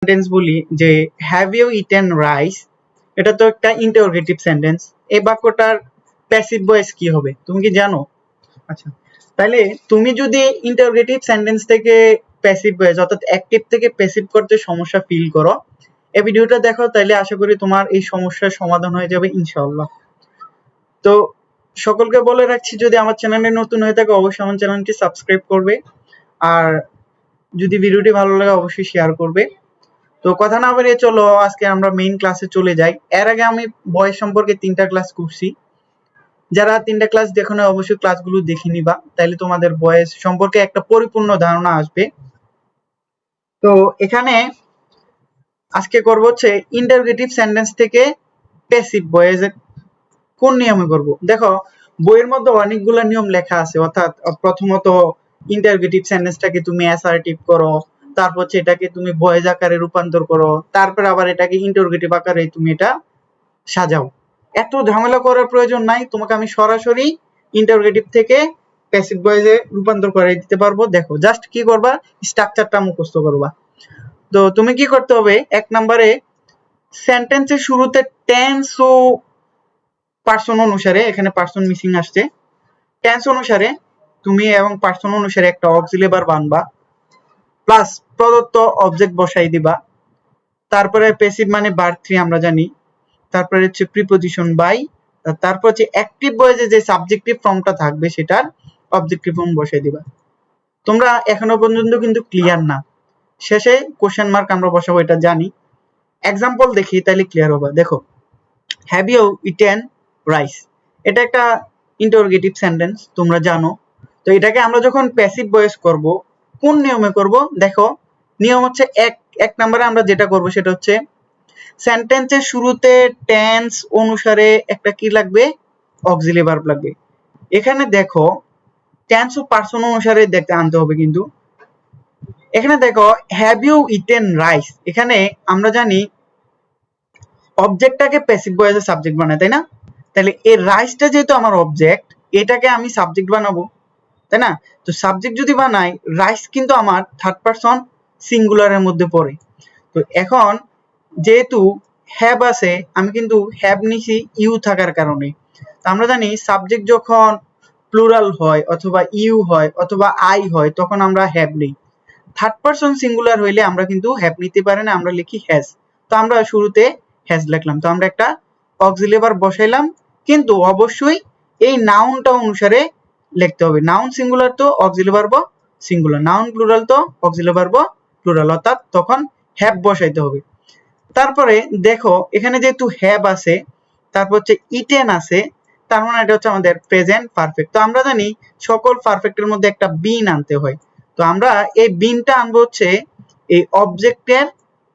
Sentence বলি যে have you eaten rice, এটা তো একটা ইন্টারোগেটিভ সেন্টেন্স। এই বাক্যটার প্যাসিভ ভয়েস কি হবে তুমি কি জানো? আচ্ছা, তাহলে তুমি যদি ইন্টারোগেটিভ সেন্টেন্স থেকে প্যাসিভ ভয়েস অর্থাৎ অ্যাক্টিভ থেকে প্যাসিভ করতে সমস্যা ফিল করো, এই ভিডিওটা দেখো, তাহলে আশা করি তোমার এই সমস্যার সমাধান হয়ে যাবে ইনশাআল্লাহ। তো সকলকে বলে রাখছি, যদি আমার চ্যানেলে নতুন হয়ে থাকে অবশ্যই আমার চ্যানেলটি সাবস্ক্রাইব করবে, আর যদি ভিডিওটি ভালো লাগে অবশ্যই শেয়ার করবে। তো কথা না বাড়িয়ে চলো আজকে আমরা মেইন ক্লাসে চলে যাই। এর আগে আমি ভয়েস সম্পর্কে 3টা ক্লাস করছি, যারা 3টা ক্লাস দেখো না অবশ্যই ক্লাসগুলো দেখে নিবা, তাহলে তোমাদের ভয়েস সম্পর্কে একটা পরিপূর্ণ ধারণা আসবে। তো এখানে আজকে করব হচ্ছে ইন্টারোগেটিভ সেন্টেন্স থেকে প্যাসিভ ভয়েস কোন নিয়মে করব। দেখো বইয়ের মধ্যে অনেকগুলো নিয়ম লেখা আছে, অর্থাৎ প্রথমত ইন্টারোগেটিভ সেন্টেন্সটাকে তুমি অ্যাসার্টিভ করো, তারপর হচ্ছে এটাকে তুমি ভয়েস আকারে রূপান্তর করো, তারপর আবার এটাকে ইন্টারোগেটিভ আকারে তুমি এটা সাজাও। এত ঝামেলা করার প্রয়োজন নাই, তোমাকে আমি সরাসরি ইন্টারোগেটিভ থেকে প্যাসিভ ভয়েসে রূপান্তর করে দিতে পারবো। দেখো জাস্ট কি করবা, স্ট্রাকচারটা মুখস্থ করবা। তো তুমি কি করতে হবে, 1 নম্বরে সেন্টেন্সের শুরুতে টেন্স ও পার্সন অনুসারে, এখানে পার্সন মিসিং আসছে, টেন্স অনুসারে তুমি এবং পার্সন অনুসারে একটা অক্সিলারি ভার্ব আনবা, প্লাস প্রদত্ত অবজেক্ট বসাই দিবা। তারপরে প্যাসিভ মানে ভার্ব 3 আমরা জানি, তারপরে হচ্ছে প্রিপজিশন বাই, তারপর হচ্ছে অ্যাক্টিভ ভয়েসে যে সাবজেক্টিভ ফর্মটা থাকবে সেটার অবজেক্টিভ ফর্ম বসাই দিবা। তোমরা এখনো পর্যন্ত কিন্তু ক্লিয়ার না, শেষে কোশ্চেন মার্ক আমরা বসাবো, এটা জানি। এক্সাম্পল দেখি তাহলে ক্লিয়ার হবে। দেখো হ্যাভ ইউ ইটেন রাইস, এটা একটা ইন্টারোগেটিভ সেন্টেন্স তোমরা জানো। তো এটাকে আমরা যখন প্যাসিভ ভয়েস করব কোন নিয়মে করব, দেখো নিয়ম হচ্ছে এক নম্বরে আমরা যেটা করব সেটা হচ্ছে সেন্টেন্সের শুরুতে টেন্স অনুসারে একটা কি লাগবে, অক্সিলারি ভার্ব লাগবে। এখানে দেখো টেন্স ও পার্সন অনুসারে দেখতে আনতে হবে, কিন্তু এখানে দেখো হ্যাভ ইউ ইটেন রাইস, এখানে আমরা জানি অবজেক্টটাকে প্যাসিভ ভয়েসে সাবজেক্ট বানায়, তাই না? তাহলে এই রাইসটা যেহেতু আমার অবজেক্ট, এটাকে আমি সাবজেক্ট বানাবো, তাই না? তো সাবজেক্ট যদি বানাই, রাইস কিন্তু আমার থার্ড পারসন সিঙ্গুলারের মধ্যে পড়ে। তো এখন যেহেতু হ্যাভ আছে, আমি কিন্তু হ্যাভ নিছি ইউ থাকার কারণে। তো আমরা জানি সাবজেক্ট যখন প্লুরাল হয় অথবা ইউ হয় অথবা আই হয় তখন আমরা হ্যাভ নিই। থার্ড পারসন সিঙ্গুলার হইলে আমরা কিন্তু হ্যাভ নিতে পারি না, আমরা লিখি হ্যাজ। তো আমরা শুরুতে হ্যাজ লিখলাম, তো আমরা একটা অক্সিলারি ভার্ব বসাইলাম, কিন্তু অবশ্যই এই নাউনটা অনুসারে লিখতে হবে। নাউন সিঙ্গুলার তো auxiliary verb singular, noun plural তো অক্সিলারি ভার্ব প্লুরাল, অর্থাৎ তখন হ্যাভ বসাইতে হবে। তারপরে দেখো এখানে যেহেতু হ্যাভ আছে, তারপর হচ্ছে ইটেন আছে, তার মানে এটা হচ্ছে আমাদের প্রেজেন্ট পারফেক্ট। তো আমরা জানি সকল পারফেক্টের মধ্যে একটা বিন আনতে হয়, তো আমরা এই বিনটা আনবো হচ্ছে এই অবজেক্টের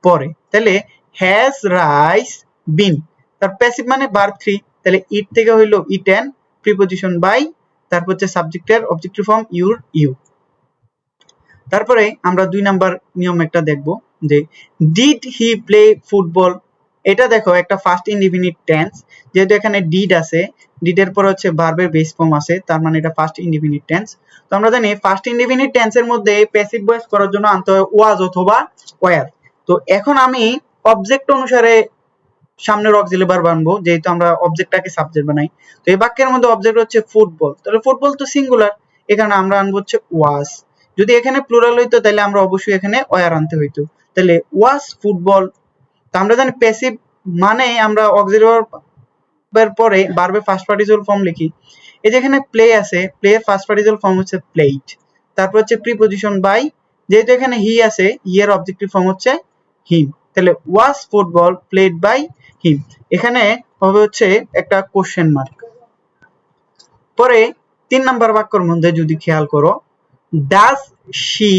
পরে। তাহলে হ্যাজ রাইস বিন, তার প্যাসিভ মানে ভার্ব 3, তাহলে ইট থেকে হইলো ইটেন, প্রিপজিশন বাই, তারপর হচ্ছে সাবজেক্টের অবজেক্টিভ ফর্ম ইউর ইউ। তারপরে আমরা 2 নাম্বার নিয়ম একটা দেখব, যে ডিড হি প্লে ফুটবল, এটা দেখো একটা ফার্স্ট ইনডিফিনিট টেন্স, যেহেতু এখানে ডিড আছে, ডিডের পর হচ্ছে ভার্বের বেস ফর্ম আছে, তার মানে এটা ফার্স্ট ইনডিফিনিট টেন্স। তো আমরা জানি ফার্স্ট ইনডিফিনিট টেন্সের মধ্যে প্যাসিভ ভয়েস করার জন্য আনতে হয় ওয়াজ অথবা ওয়্যার। তো এখন আমি অবজেক্ট অনুসারে সামনের অক্সিলারি ভার্ব আনবো, যেহেতু আমরা অবজেক্টটাকে সাবজেক্ট বানাই। তো এই বাক্যের মধ্যে অবজেক্ট হচ্ছে ফুটবল, তাহলে ফুটবল তো সিঙ্গুলার, এখানে আমরা আনবো হচ্ছে ওয়াজ। যদি এখানে প্লুরাল হইতো তাহলে আমরা অবশ্যই এখানে ওয়্যার আনতে হইতো, তাহলে ওয়াজ ফুটবল। তো আমরা জানি প্যাসিভ মানে আমরা অক্সিলারি ভার্বের পরে ভার্বের ফার্স্ট পার্টিসিপল ফর্ম লিখি। এই যে এখানে প্লে আছে, প্লে এর ফার্স্ট পার্টিসিপল ফর্ম হচ্ছে প্লেড, তারপর হচ্ছে প্রিপজিশন বাই, যেহেতু এখানে হি আছে, হি এর অবজেক্টিভ ফর্ম হচ্ছে হিম, তাহলে ওয়াজ ফুটবল প্লেড বাই হিম। এখানে হবে হচ্ছে একটা কোশ্চেন মার্ক। পরে 3 নাম্বার বাক্যের মধ্যে যদি খেয়াল করো, does she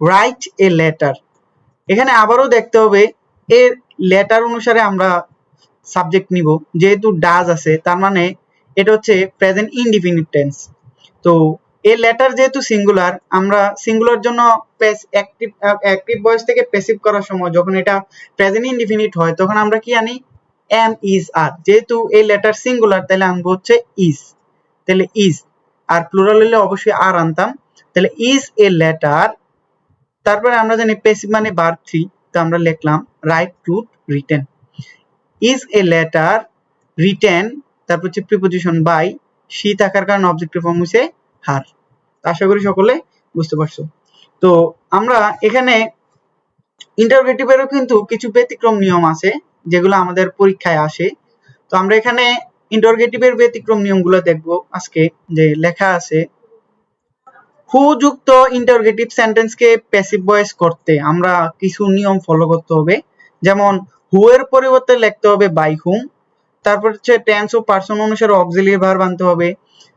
write a letter, এখানে আবারও দেখতে হবে এর লেটার অনুসারে আমরা সাবজেক্ট নিব। যেহেতু ডাজ আছে তার মানে এটা হচ্ছে প্রেজেন্ট ইনডিফিনিট টেন্স। তো এই লেটার যেহেতু সিঙ্গুলার, আমরা সিঙ্গুলার জন্য অ্যাক্টিভ ভয়েস থেকে প্যাসিভ করার সময় যখন এটা প্রেজেন্ট ইনডিফিনিট হয় তখন আমরা কি আনি, এম ইজ আর। যেহেতু এই লেটার সিঙ্গুলার তাহলে আনবো হচ্ছে ইজ, তাহলে ইজ। আর প্লুরাল হলে অবশ্যই আর আনতাম, তাহলে ইজ এ লেটার। তারপরে আমরা জানি প্যাসিভ মানে ভার্ব 3, তো আমরা লিখলাম write wrote written. Is a letter written, তারপর হচ্ছে প্রিপজিশন বাই, সি থাকার কারণে অবজেক্টিভ ফর্ম হচ্ছে হার। আশা করি সকলে বুঝতে পারছো। তো আমরা এখানে ইন্টারোগেটিভেরও কিন্তু কিছু ব্যতিক্রম নিয়ম আছে যেগুলো আমাদের পরীক্ষায় আসে। তো আমরা এখানে ইন্টারোগেটিভের ব্যতিক্রম নিয়মগুলো দেখব আজকে। যে লেখা আছে হু যুক্ত ইন্টারোগেটিভ সেন্টেন্সকে প্যাসিভ ভয়েস করতে আমরা কিছু নিয়ম ফলো করতে হবে। যেমন হু এর পরিবর্তে লিখতে হবে বাই হুম, তারপর হচ্ছে টেন্স ও পার্সন অনুসারে অক্সিলিয়ারি ভার্ব আনতে হবে,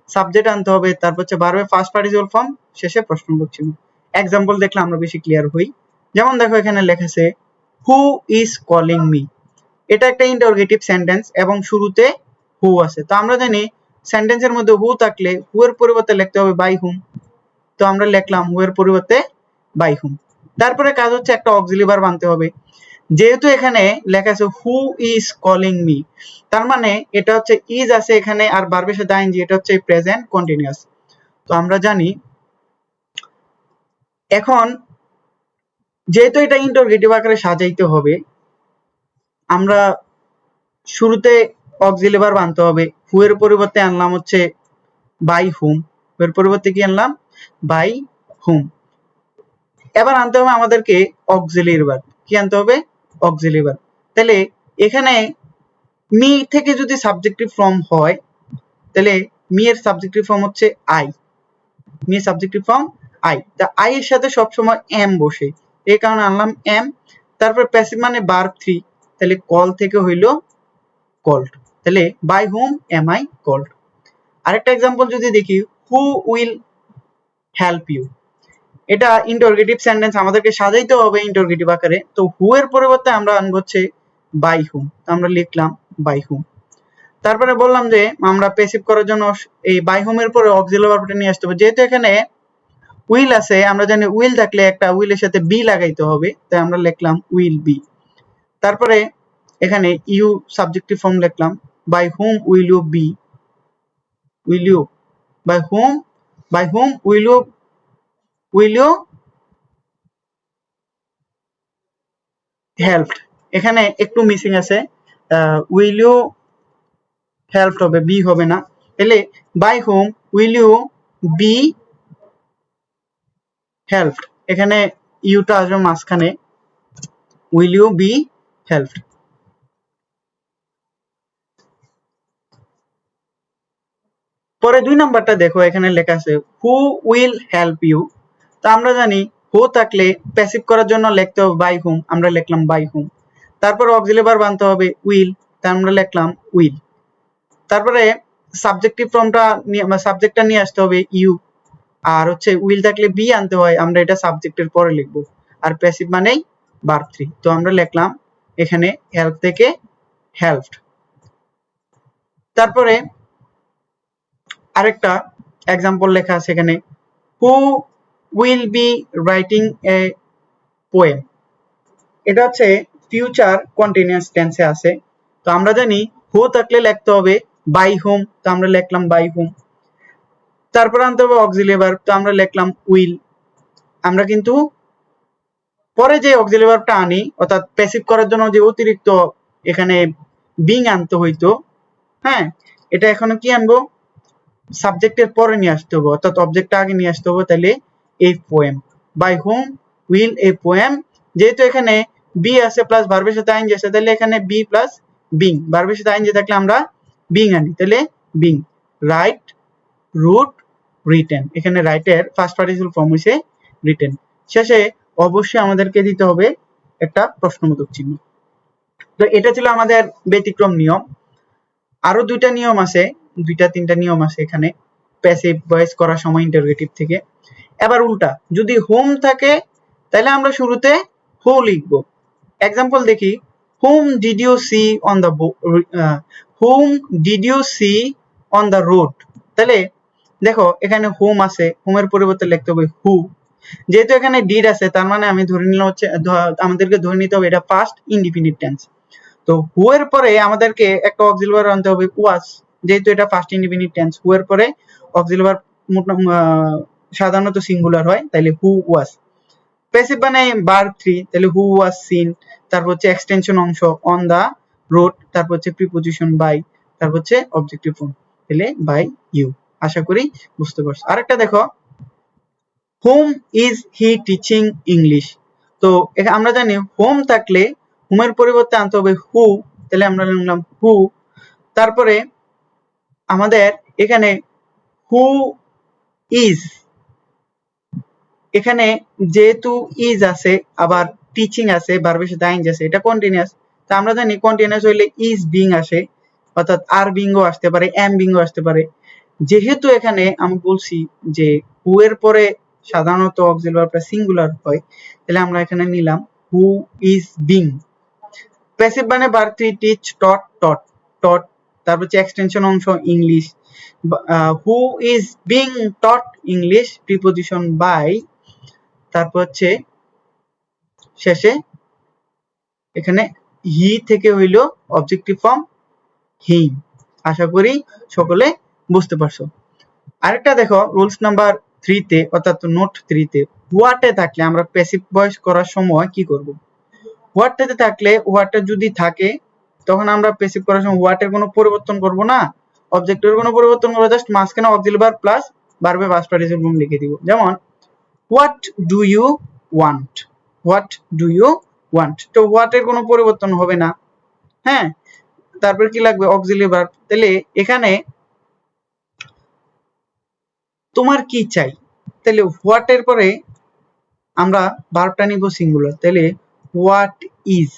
সাবজেক্ট আনতে হবে, তারপর হচ্ছে ভার্বের ফার্স্ট পার্টিসিপল ফর্ম, শেষে প্রশ্নবোধক চিহ্ন। এক্সাম্পল দেখলে আমরা বেশি ক্লিয়ার হই। যেমন দেখো এখানে লেখা আছে হু ইজ কলিং মি, এটা একটা ইন্টারোগেটিভ সেন্টেন্স এবং শুরুতে হু আছে। তো আমরা জানি সেন্টেন্সের মধ্যে হু থাকলে হু এর পরিবর্তে লিখতে হবে বাই হুম, তো আমরা লিখলাম হু এর পরিবর্তে বাই হুম। তারপরে কাজ হচ্ছে একটা অক্সিলিয়ারি ভার্ব আনতে হবে। যেহেতু এখানে লেখা আছে হু ইজ কলিং মি, তার মানে এটা হচ্ছে ইজ আছে এখানে আর ভার্বের সাথে আইএনজি, এটা হচ্ছে প্রেজেন্ট কন্টিনিউয়াস। তো আমরা জানি এখন যেহেতু এটা ইন্টারোগেটিভ আকারে সাজাইতে হবে, আমরা শুরুতে অক্সিলিয়ারি ভার্ব আনতে হবে। হু এর পরিবর্তে আনলাম হচ্ছে বাই হুম, হু এর পরিবর্তে কি আনলাম বাই হুম। এবার আনতে হবে আমাদেরকে অক্সিলিয়ারি ভার্ব, কি আনতে হবে অক্সিলিয়ারি ভার্ব। তাহলে এখানে মি থেকে যদি সাবজেক্টিভ ফর্ম হয় তাহলে মি এর সাবজেক্টিভ ফর্ম হচ্ছে আই, মি এর সাবজেক্টিভ ফর্ম আই। তা আই এর সাথে সবসময় এম বসে, এই কারণে আনলাম এম। তারপর প্যাসিভ মানে ভার্ব 3, তাহলে কল থেকে হইলো কল্ড, তাহলে by whom am I called. আরেকটা एग्जांपल যদি দেখি হু উইল হেল্প ইউ, এটা ইন্টারোগেটিভ সেন্টেন্স আমাদেরকে সাজাইতে হবে ইন্টারোগেটিভ আকারে। তো হু এর পরিবর্তে আমরা আনবো হচ্ছে বাই হুম, তো আমরা লিখলাম বাই হুম। তারপরে বললাম যে আমরা প্যাসিভ করার জন্য এই বাই হুম এর পরে অক্সিলিয়ারি ভার্বটা নিয়ে আসতে হবে। যেহেতু এখানে উইল আছে, আমরা জানি উইল থাকলে একটা উইলের সাথে বি লাগাইতে হবে, তাই আমরা লিখলাম উইল বি। তারপরে এখানে ইউ সাবজেক্টিভ ফর্ম লিখলাম, by whom will you be, will you by whom will you helped, এখানে একটু মিসিং আছে, উইল ইউ হেল্পড হবে, বি হবে না। তাহলে by whom will you be helped, এখানে ইউটা আসবে মাঝখানে, উইল ইউ বি হেল্পড। পরে 2 নাম্বারটা দেখো, এখানে লেখা আছে হু উইল হেল্প ইউ। তো আমরা জানি হু থাকলে প্যাসিভ করার জন্য লিখতে হবে বাই হুম, আমরা লিখলাম বাই হুম। তারপর অক্সিলিয়ারি ভার্ব আনতে হবে উইল, তাই আমরা লিখলাম উইল। তারপরে সাবজেক্টিভ ফর্মটা সাবজেক্টটা নিয়ে আসতে হবে ইউ, আর হচ্ছে উইল থাকলে বি আনতে হয়, আমরা এটা সাবজেক্টের পরে লিখবো। আর প্যাসিভ মানেই ভার্ব 3, তো আমরা লিখলাম এখানে হেল্প থেকে হেল্পড। তারপরে আরেকটা एग्जांपल লেখা আছে এখানে who will be writing a poem, এটা হচ্ছে ফিউচার কন্টিনিউয়াস টেন্সে আছে। তো আমরা জানি হু থাকলে লিখতে হবে বাই হুম, তো আমরা লিখলাম বাই হুম। তারপর আনতে হবে অক্সিলিয়ারি ভার্ব, তো আমরা লিখলাম উইল। আমরা কিন্তু পরে যে অক্সিলিয়ারি ভার্বটা আনি অর্থাৎ প্যাসিভ করার জন্য যে অতিরিক্ত এখানে বিং আনতে হইতো, হ্যাঁ, এটা এখানে কি আনবো সাবজেক্টের পরে নিয়ে আসতে হবে, অর্থাৎ অবজেক্টটা আগে নিয়ে আসতে হবে। তাহলে এই poem, by whom will a poem, যেহেতু এখানে বি আছে প্লাস ভার্বের সাথে আইএনজি আছে, তাহলে এখানে বি প্লাস বিং, ভার্বের সাথে আইএনজি থাকলে আমরা বিং আনি, তাহলে বিং রাইট রুট রিটেন, এখানে রাইটের ফার্স্ট পার্টিসিপল ফর্ম হইছে রিটেন। শেষে অবশ্যই আমাদেরকে দিতে হবে একটা প্রশ্নবোধক চিহ্ন। তো এটা ছিল আমাদের ব্যতিক্রম নিয়ম। আরো দুইটা নিয়ম আছে, দুইটা তিনটা নিয়ম আছে এখানে প্যাসিভ ভয়েস করার সময় ইন্টারোগেটিভ থেকে। এবার উল্টা, যদি হোম থাকে তাহলে আমরা শুরুতে হু লিখব। एग्जांपल দেখি whom did you see on the whom did you see on the road, তাহলে দেখো এখানে হোম আছে, হোমের পরিবর্তে লিখতে হবে হু। যেহেতু এখানে ডিড আছে তার মানে আমি ধরে নিলাম হচ্ছে আমাদেরকে ধরে নিতে হবে এটা ফার্স্ট ইনডিফিনিট টেন্স। তো হু এর পরে আমাদেরকে একটা অক্সিলিয়ারি ভার্ব আনতে হবে ওয়াজ, যেহেতু এটা ফার্স্ট ইনডিফিনিট টেন্স। হু এর পরে অক্সিলিয়ারি ভার্ব সাধারণত সিঙ্গুলার হয়, তাইলে হু ওয়াজ। প্যাসিভ মানে ভার্ব 3, তাহলে হু ওয়াজ সিন, তারপর হচ্ছে এক্সটেনশন অংশ অন দা রোড, তারপর হচ্ছে প্রিপজিশন বাই, তারপর হচ্ছে অবজেক্টিভ ফর্ম, তাহলে বাই ইউ। আশা করি বুঝতে পারছো। আরেকটা দেখো, home is he teaching English. তো আমরা জানি হোম থাকলে হোমের পরিবর্তে আনতে হবে হু, তাহলে আমরা লিখলাম হু। তারপরে আমাদের এখানে হু ইজ, এখানে যেহেতু ইজ আছে আবার টিচিং আছে, ভার্বের সাথে আইএনজি আছে, এটা কন্টিনিউয়াস। তো আমরা জানি কন্টিনিউয়াস হইলে ইজ বিং আসে, অর্থাৎ আর বিংও আসতে পারে, এম বিংও আসতে পারে। যেহেতু এখানে আমি বলছি যে হু এর পরে সাধারণত অক্সিলারি ভার্বটা সিঙ্গুলার হয়, তাহলে আমরা এখানে নিলাম হু ইজ বিং। প্যাসিভ মানে verb 3 teach, taught, taught, taught, তারপর হচ্ছে এক্সটেনশন অংশ English, who is being taught English, preposition by, তারপর হচ্ছে শেষে এখানে হি থেকে হইল অবজেক্টিভ ফর্ম হিম। আশা করি সকলে বুঝতে পারছো। আরেকটা দেখো রুলস নাম্বার 3 তে, অর্থাৎ নোট 3 তে, হোয়াটে থাকলে আমরা প্যাসিভ ভয়েস করার সময় কি করব। হোয়াটটাতে থাকলে, হোয়াটটা যদি থাকে তখন আমরা প্যাসিভ করার সময় হোয়াটের কোনো পরিবর্তন করব না, অবজেক্টের কোনো পরিবর্তন করব, জাস্ট মাঝখানে অক্সিলারি ভার্ব প্লাস ভার্বে পাস্ট পার্টিসিপল ফর্ম লিখে দিব। যেমন what do you want, what do you want, তো হোয়াটের কোনো পরিবর্তন হবে না। হ্যাঁ, তারপর কি লাগবে অক্সিলারি ভার্ব, তাহলে এখানে তোমার কি চাই, তাহলে হোয়াট এর পরে আমরা ভার্বটা নিব সিঙ্গুলার, তাহলে হোয়াট ইজ,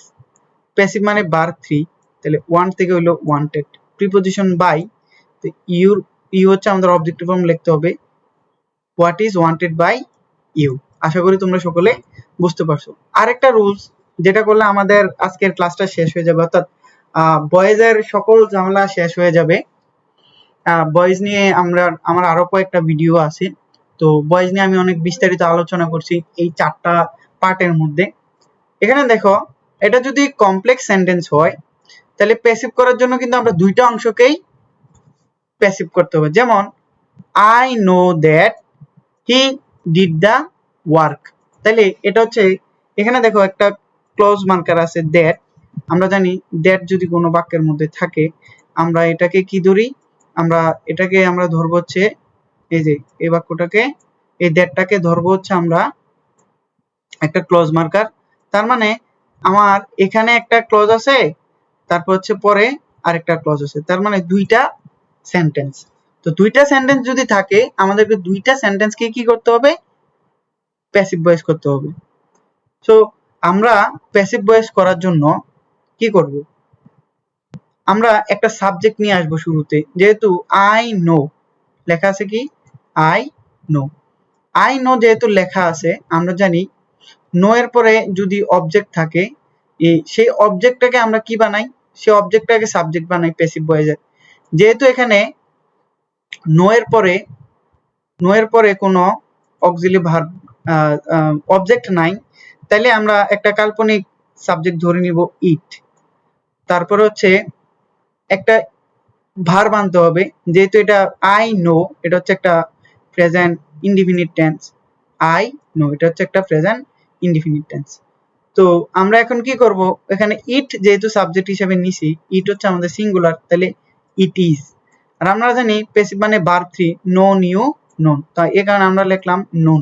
প্যাসিভ মানে ভার্ব 3, তাহলে ওয়ান্ট থেকে হইলো ওয়ান্টেড, প্রিপজিশন বাই, তো ইউ হচ্ছে আমাদের অবজেক্টিভ ফর্ম লিখতে হবে, what is wanted by you. আশা করি তোমরা সকলে বুঝতে পারছো। আরেকটা রুলস যেটা করলে আমাদের আজকের ক্লাসটা শেষ হয়ে যাবে, অর্থাৎ বয়েজের সকল ঝামেলা শেষ হয়ে যাবে। বয়েজ নিয়ে আমার আরো কয়েকটা ভিডিও আছে, তো বয়েজ নিয়ে আমি অনেক বিস্তারিত আলোচনা করছি এই 4টা পার্টের মধ্যে। এখানে দেখো, এটা যদি কমপ্লেক্স সেন্টেন্স হয় তাহলে প্যাসিভ করার জন্য কিন্তু আমরা দুইটা অংশকেই প্যাসিভ করতে হবে। যেমন I know that he did the work, তাহলে এটা হচ্ছে, এখানে দেখো একটা ক্লোজ মার্কার আছে দ্যাট, আমরা জানি দ্যাট যদি কোনো বাক্যের মধ্যে থাকে আমরা এটাকে কি ধরি, আমরা এটাকে আমরা ধরবো হচ্ছে এই যে এই বাক্যটাকে, এই দ্যাটটাকে ধরবো হচ্ছে আমরা একটা ক্লোজ মার্কার। তার মানে আমার এখানে একটা ক্লোজ আছে, তারপর হচ্ছে পরে আরেকটা ক্লোজ আছে, তার মানে দুইটা সেন্টেন্স। তো দুইটা সেন্টেন্স যদি থাকে আমাদেরকে দুইটা সেন্টেন্সকে কি করতে হবে, প্যাসিভ ভয়েস করতে হবে। সো আমরা প্যাসিভ ভয়েস করার জন্য কি করব, আমরা একটা সাবজেক্ট নিয়ে আসবো শুরুতে, যেহেতু আই নো লেখা আছে, কি আই নো, আই নো যেহেতু লেখা আছে, আমরা জানি নো এর পরে যদি অবজেক্ট থাকে সেই অবজেক্টটাকে আমরা কি বানাই, সেই অবজেক্টটাকে সাবজেক্ট বানাই প্যাসিভ ভয়েসের। যেহেতু এখানে নো এর পরে কোনো অক্সিলারি ভার্ব অবজেক্ট নাই, তাইলে আমরা একটা কাল্পনিক সাবজেক্ট ধরে নিব ইট, তারপরে হচ্ছে একটা ভার্ব আনতে হবে, যেহেতু এটা আই নো, এটা হচ্ছে একটা present indefinite tense, I know এটা হচ্ছে একটা প্রেজেন্ট ইনডিফিনিট টেন্স। তো আমরা এখন কি করব, এখানে ইট যেহেতু সাবজেক্ট হিসেবে নিছি, ইট হচ্ছে আমাদের সিঙ্গুলার, তাহলে ইট ইজ। আর আমরা জানি প্যাসিভ মানে ভার্ব 3, নো নিউ নোন, তাই এই কারণে আমরা লিখলাম নোন।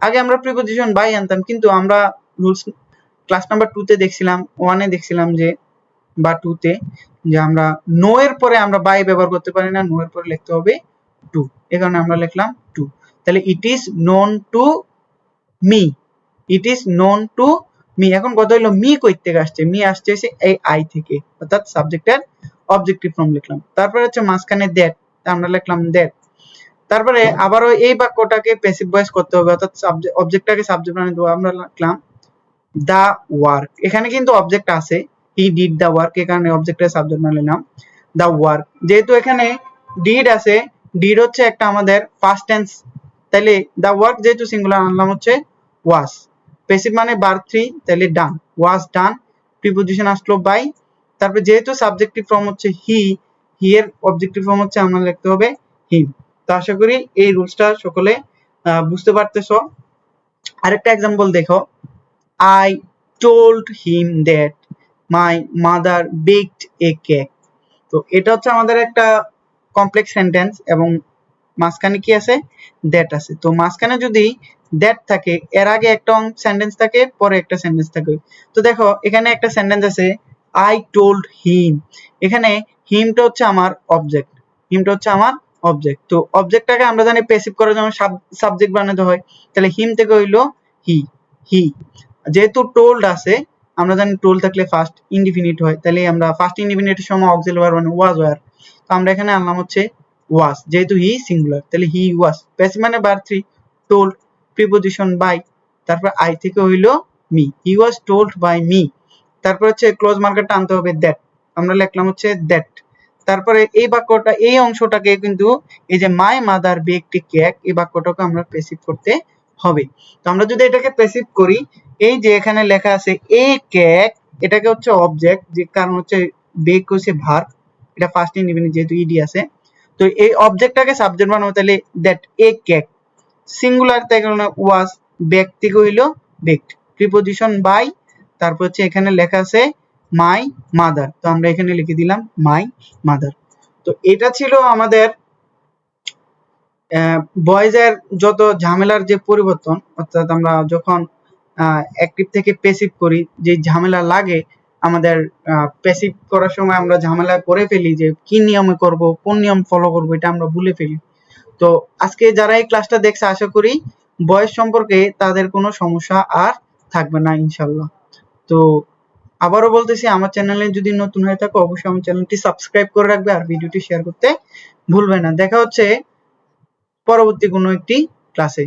আগে আমরা প্রিপজিশন বাই আনতাম, কিন্তু আমরা রুলস ক্লাস নাম্বার 2 তে দেখছিলাম, 1 এ দেখছিলাম যে বা 2 তে, যে আমরা নো এর পরে আমরা বাই ব্যবহার করতে পারি না, নো এর পরে লিখতে হবে টু, এই কারণে আমরা লিখলাম টু। তাহলে it is known to me, it is known to me. এখন কথা হলো মি কই থেকে আসছে, মি আসছে এই আই থেকে, অর্থাৎ সাবজেক্টের অবজেক্টিভ ফর্ম লিখলাম। তারপরে হচ্ছে মাঝখানে দ্যাট, আমরা লিখলাম দ্যাট। তারপরে আবারও এই বাক্যটাকে প্যাসিভ ভয়েস করতে হবে, অর্থাৎ অবজেক্টটাকে সাবজেক্ট বানিয়ে দেবো, আমরা লিখলাম দা ওয়ার্ক। এখানে কিন্তু অবজেক্ট আছে, হি ডিড দা ওয়ার্ক, এই কারণে অবজেক্টের সাবজেক্ট বানিয়ে নিলাম দা ওয়ার্ক। যেহেতু এখানে ডিড আছে, ডিড হচ্ছে একটা আমাদের ফার্স্ট টেন্স, তাহলে দা ওয়ার্ক যেহেতু সিঙ্গুলার আনলাম হচ্ছে ওয়াজ। প্যাসিভ মানে ভার্ব 3, তাহলে ডান, ওয়াজ ডান, প্রিপজিশন আসলো বাই, তারপর যেহেতু সাবজেক্টিভ ফর্ম হচ্ছে হি, হি এর অবজেক্টিভ ফর্ম হচ্ছে আমরা লিখতে হবে হিম। তো আশা করি এই রুলসটা সকলে বুঝতে পারতেছো। আরেকটা एग्जांपल দেখো, I told him that my mother baked a cake. তো এটা হচ্ছে আমাদের একটা কমপ্লেক্স সেন্টেন্স এবং মাঝখানে কি আছে, দ্যাট আছে। তো মাঝখানে যদি দ্যাট থাকে, এর আগে একটা সেন্টেন্স থাকে, পরে একটা সেন্টেন্স থাকে। তো দেখো এখানে একটা সেন্টেন্স আছে আই টোল্ড হিম, এখানে হিমটা হচ্ছে আমার অবজেক্ট, হিমটা হচ্ছে আমার অবজেক্ট। তো অবজেক্টটাকে আমরা জানি প্যাসিভ করার জন্য সাবজেক্ট বানাতে হয়, তাহলে হিম থেকে হইলো হি, হি। যেহেতু টোল্ড আছে, আমরা জানি টোল্ড থাকলে ফার্স্ট ইনডিফিনিট হয়, তাহলে আমরা ফার্স্ট ইনডিফিনিটের সময় অক্সিলারি ভার্ব মানে ওয়াজ ওয়্যার, তো আমরা এখানে আনলাম হচ্ছে ওয়াজ, যেহেতু হি সিঙ্গুলার, তাহলে হি ওয়াজ, প্যাসিভ মানে ভার্ব 3, টোল্ড প্রিপজিশন বাই, তারপর আই থেকে হইলো me, he was told by me. তারপর হচ্ছে ক্লোজ মার্কারটা আনতে হবে দ্যাট, আমরা লিখলাম হচ্ছে দ্যাট। তারপরে এই বাক্যটা, এই অংশটাকে কিন্তু এই যে my mother baked a cake, এই বাক্যটাকে আমরা প্যাসিভ করতে হবে। তো আমরা যদি এটাকে প্যাসিভ করি, এই যে এখানে লেখা আছে এ কেক, এটাকে হচ্ছে অবজেক্ট, যে কারণ হচ্ছে বেক হচ্ছে ভার্ব, এটা ফার্স্ট ইনডিফিনিট যেহেতু ইডি আছে। তো এই অবজেক্টটাকে সাবজেক্ট বানাবো, তাহলে দ্যাট এ কেক, সিঙ্গুলার তাই কারণে ওয়াজ, বেক থেকে হইলো বেকড, প্রিপজিশন বাই, তারপর হচ্ছে এখানে লেখা আছে মাই মাদার, তো আমরা এখানে লিখে দিলাম মাই মাদার। তো এটা ছিল আমাদের বয়েজের যত ঝামেলার যে পরিবর্তন, অর্থাৎ আমরা যখন অ্যাক্টিভ থেকে প্যাসিভ করি যে ঝামেলা লাগে, আমাদের প্যাসিভ করার সময় আমরা ঝামেলা করে ফেলি যে কি নিয়মে করব, কোন নিয়ম ফলো করব, এটা আমরা ভুলে ফেলি। তো আজকে যারা এই ক্লাসটা দেখছে, আশা করি বয়স সম্পর্কে তাদের কোনো সমস্যা আর থাকবে না ইনশাল্লাহ। তো আবারও বলতেছি, আমার চ্যানেলে যদি নতুন হয়ে থাকো অবশ্যই আমার চ্যানেলটি সাবস্ক্রাইব করে রাখবে আর ভিডিওটি শেয়ার করতে ভুলবে না। দেখা হচ্ছে পরবর্তী কোনো একটি ক্লাসে।